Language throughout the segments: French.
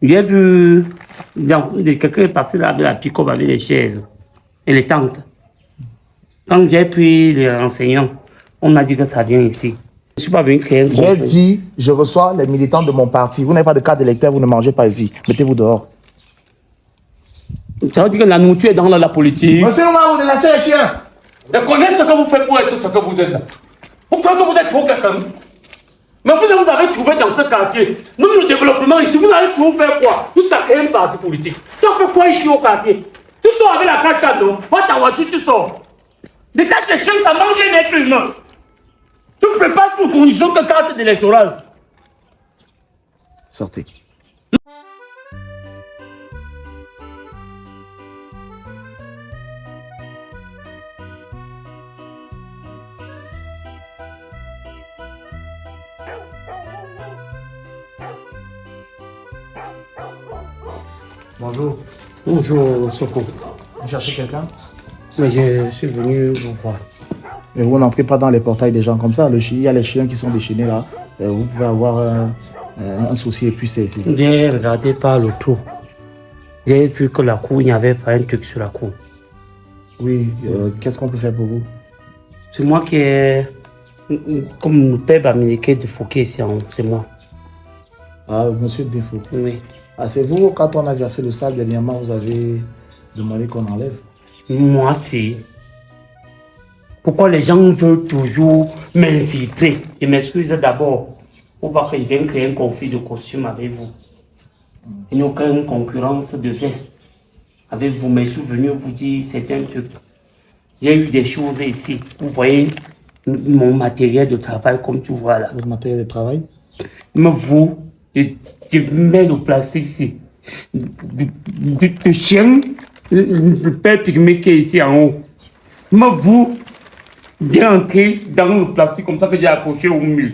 J'ai vu quelqu'un est passé là avec la pick-up avec les chaises et les tentes. Quand j'ai pris les renseignements, on a dit que ça vient ici. Je ne suis pas venu créer un conflit. J'ai dit, je reçois les militants de mon parti. Vous n'avez pas de carte d'électeur, vous ne mangez pas ici. Mettez-vous dehors. Ça veut dire que la nourriture est dans la politique. Monsieur Omar, vous lâchez les chiens. Je connais ce que vous faites pour être ce que vous êtes là. Vous croyez que vous êtes trop quelqu'un. Mais vous avez trouvé dans ce quartier, même le développement ici, vous avez toujours fait quoi? Jusqu'à créer un parti politique. Tu as fait quoi ici au quartier? Tu sors avec la carte cadeau, moi ta voiture, tu sors. Détache les chiens, ça mange un être humain. Tu ne peux pas pour condition que carte électorale. Sortez. Bonjour. Bonjour, Soko. Vous cherchez quelqu'un? Mais je suis venu vous voir. Mais vous n'entrez pas dans les portails des gens comme ça. Il y a les chiens qui sont déchaînés là. Vous pouvez avoir un souci et puis c'est... J'ai regardé par le trou. J'ai vu que la cour, il n'y avait pas un truc sur la cour. Oui, qu'est-ce qu'on peut faire pour vous? C'est moi qui ai... Comme le père américain de Fouquet ici, c'est moi. Ah, monsieur Défaut. Oui. Ah, c'est vous, quand on a versé le sable dernièrement, vous avez demandé qu'on enlève? Moi, si. Pourquoi les gens veulent toujours m'infiltrer? Je m'excuse d'abord. Pour pas que je vienne créer un conflit de costume avec vous. Il n'y a aucune concurrence de veste avec vous. Mais je suis venu vous dire certains trucs. J'ai eu des choses ici. Vous voyez mon matériel de travail comme tu vois là. Votre matériel de travail? Mais vous, je mets le plastique ici. De chien, le père pygmée qui est ici en haut. Mais vous, bien entrer dans le plastique comme ça que j'ai accroché au mur.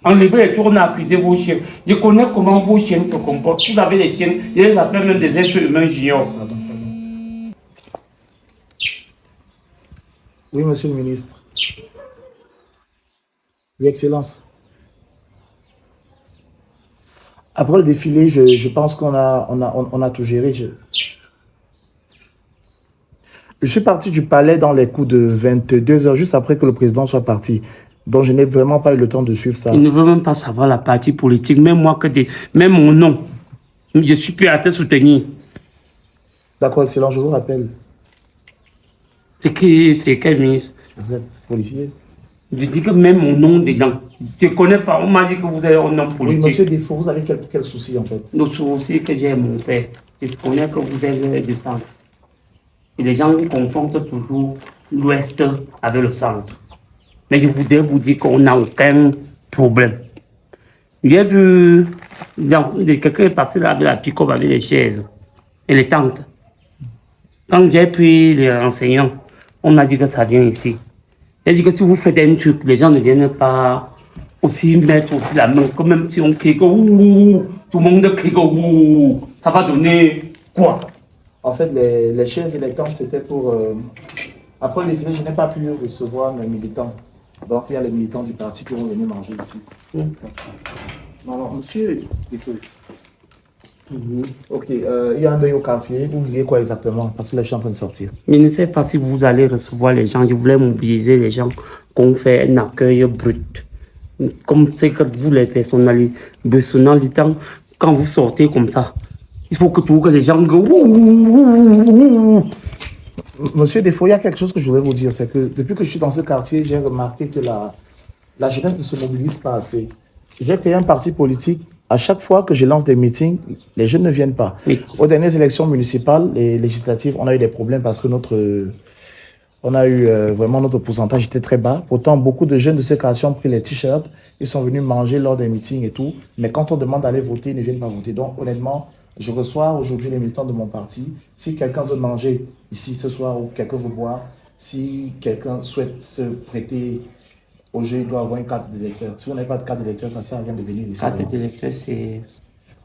Enlevez les tours, accuser vos chiens. Je connais comment vos chiens se comportent. Vous avez des chiens, je les appelle même des êtres humains juniors. Pardon. Oui, monsieur le ministre. Oui, Excellence. Après le défilé, je pense qu'on a tout géré. Je suis parti du palais dans les coups de 22 heures, juste après que le président soit parti. Donc, je n'ai vraiment pas eu le temps de suivre ça. Il ne veut même pas savoir la partie politique, même moi, même mon nom. Je suis plus à te soutenir. D'accord, Excellence, je vous rappelle. C'est quel ministre? Vous êtes policier? Je dis que même mon nom dedans. Je ne connais pas. On m'a dit que vous avez un nom politique. Oui, monsieur Défaut, vous avez quel souci en fait? Le souci que j'ai mon père, je connais que vous êtes du centre. Et les gens confondent toujours l'ouest avec le centre. Mais je voudrais vous dire qu'on n'a aucun problème. J'ai vu quelqu'un est passé là avec la pick-up avec les chaises et les tentes. Quand j'ai pris les renseignements, on a dit que ça vient ici. J'ai dit que si vous faites un truc, les gens ne viennent pas aussi mettre aussi la main, comme même si on crie que ouh, tout le monde crie que ouh, ça va donner quoi? En fait, les chaises et les tentes, c'était pour... Après le défilé, je n'ai pas pu recevoir mes militants. Donc, il y a les militants du parti qui vont venir manger ici. Non, monsieur, désolé. Ok, il y a un deuil au quartier. Vous vouliez quoi exactement? Parce que là, je suis en train de sortir. Je ne sais pas si vous allez recevoir les gens. Je voulais mobiliser les gens, qu'on fait un accueil brut. Comme c'est que vous, les personnalités, quand vous sortez comme ça, il faut que les gens... Monsieur Défaut, il y a quelque chose que je voudrais vous dire. C'est que depuis que je suis dans ce quartier, j'ai remarqué que la jeunesse ne se mobilise pas assez. J'ai créé un parti politique. À chaque fois que je lance des meetings, les jeunes ne viennent pas. Oui. Aux dernières élections municipales et législatives, on a eu des problèmes parce que vraiment notre pourcentage était très bas. Pourtant, beaucoup de jeunes de ce quartier ont pris les t-shirts, ils sont venus manger lors des meetings et tout. Mais quand on demande d'aller voter, ils ne viennent pas voter. Donc, honnêtement, je reçois aujourd'hui les militants de mon parti. Si quelqu'un veut manger ici ce soir ou quelqu'un veut boire, si quelqu'un souhaite se prêter au jeu, il doit avoir une carte d'électeur. Si vous n'avez pas de carte d'électeur, ça ne sert à rien de venir ici. Carte d'électeur, c'est...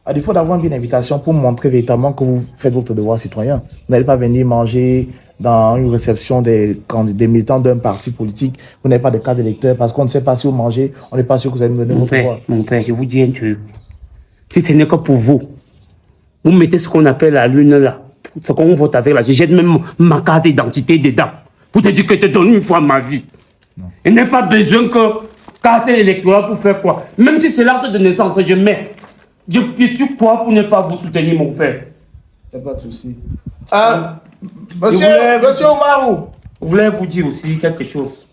À défaut d'avoir une invitation pour montrer véritablement que vous faites votre devoir citoyen, vous n'allez pas venir manger dans une réception des militants d'un parti politique, vous n'avez pas de carte d'électeur parce qu'on ne sait pas si vous mangez, on n'est pas sûr que vous allez me donner votre voix. Mon père, je vous dis un truc. Si ce n'est que pour vous, Vous mettez ce qu'on appelle la lune là. Ce qu'on vote avec là. Je jette même ma carte d'identité dedans. Pour te dire que je te donne une fois ma vie. Il n'y a pas besoin que carte électorale pour faire quoi. Même si c'est l'acte de naissance, je mets. Je suis quoi pour ne pas vous soutenir, mon père? Il n'y a pas de souci. Monsieur Oumarou. Je voulais vous dire aussi quelque chose.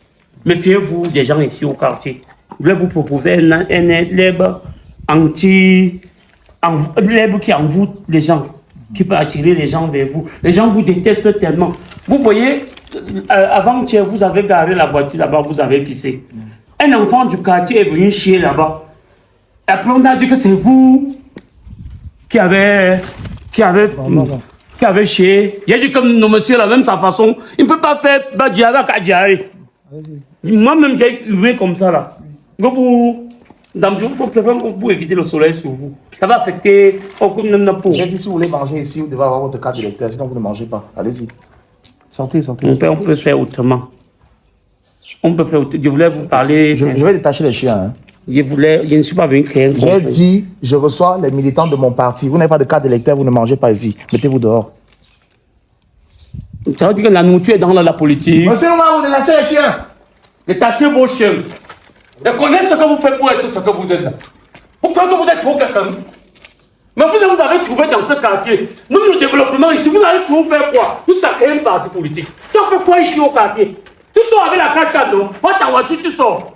Méfiez-vous des gens ici au quartier. Je voulais vous proposer un lèbre lèbre qui envoûte les gens, qui peut attirer les gens vers vous. Les gens vous détestent tellement. Vous voyez, avant-hier, vous avez garé la voiture là-bas, vous avez pissé. Un enfant du quartier est venu chier là-bas. Après, on a dit que c'est vous qui avez chié. Il a dit comme nos messieurs, la même sa façon, il ne peut pas faire Badiara Kadjari. Moi-même, j'ai hué comme ça là. Pour éviter le soleil sur vous. Ça va affecter aucune peau. J'ai dit si vous voulez manger ici, vous devez avoir votre carte d'électeur, sinon vous ne mangez pas. Allez-y. Sortez, sortez. Mon père, on peut faire autrement. On peut faire autrement. Je voulais vous parler. Je vais détacher les chiens. Hein. Je ne suis pas venu créer un conflit. J'ai dit, je reçois les militants de mon parti. Vous n'avez pas de carte d'électeur, vous ne mangez pas ici. Mettez-vous dehors. Ça veut dire que la nourriture est dans la politique. Monsieur Oumarou, détachez les chiens. Détachez vos chiens. Reconnaissez ce que vous faites pour être ce que vous êtes là. Vous croyez que vous êtes trop quelqu'un. Mais vous avez trouvé dans ce quartier, nous le développement ici, vous allez toujours faire quoi? Vous avez créé un parti politique. Tu as fait quoi ici au quartier? Tu sors avec la carte cadeau, ta voiture, tu sors.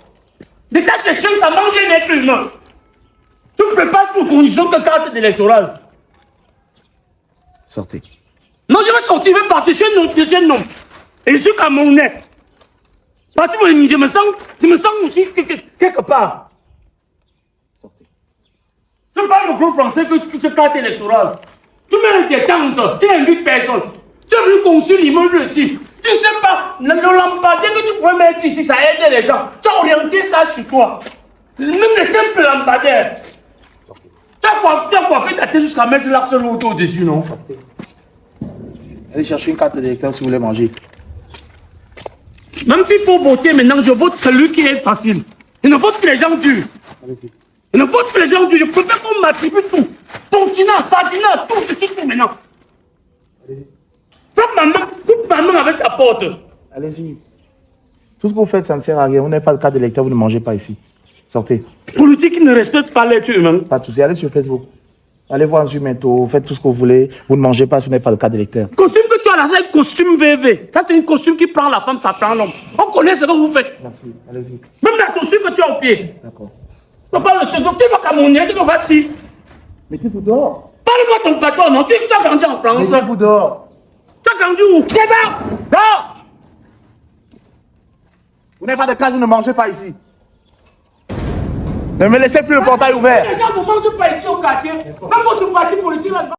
Détache les chiens, ça mange un être humain. Tu ne prépares pour condition que carte électorale. Sortez. Non, je vais sortir, je vais partir chez nos deuxième nom. Et je suis Camerounais. Je me sens aussi quelque part. Sortez. Tu parles le gros français que ce carte électorale. Tu mets des tentes, tu n'invites personne. Tu es venu construire l'immeuble ici. Tu ne sais pas, le lampadaire que tu pourrais mettre ici, ça aide les gens. Tu as orienté ça sur toi. Même les simples lampadaires. Tu as coiffé ta tête jusqu'à mettre l'axe l'auto au-dessus, non? Sortez. Allez chercher une carte d'électeur si vous voulez manger. Même s'il faut voter maintenant, je vote celui qui est facile. Je ne vote que les gens durs. Allez-y. Je ne vote que les gens durs. Je préfère qu'on m'attribue tout. Continent, Fadina, tout maintenant. Allez-y. Coupe ma main avec ta porte. Allez-y. Tout ce que vous faites, ça ne sert à rien. Vous n'avez pas de carte d'électeur, vous ne mangez pas ici. Sortez. Politique qui ne respecte pas l'être humain. Pas de souci. Allez sur Facebook. Allez voir Zumeto, faites tout ce que vous voulez. Vous ne mangez pas si vous n'avez pas de carte d'électeur. Le costume que tu as là, c'est un costume VV. Ça, c'est un costume qui prend la femme, ça prend l'homme. On connaît ce que vous faites. Merci. Allez-y. Même la chaussure que tu as au pied. D'accord. Parle de ce que tu vas Camerounais, tu vas si. Mettez-vous dehors. Parle-moi ton patron, non? Tu as grandi en France. Mettez-vous dehors. Tu as grandi où? Dehors. Vous n'avez pas de carte, vous ne mangez pas ici. Ne me laissez plus le portail ouvert. Les gens ne mangent pas ici au quartier. Même votre parti politique là-bas.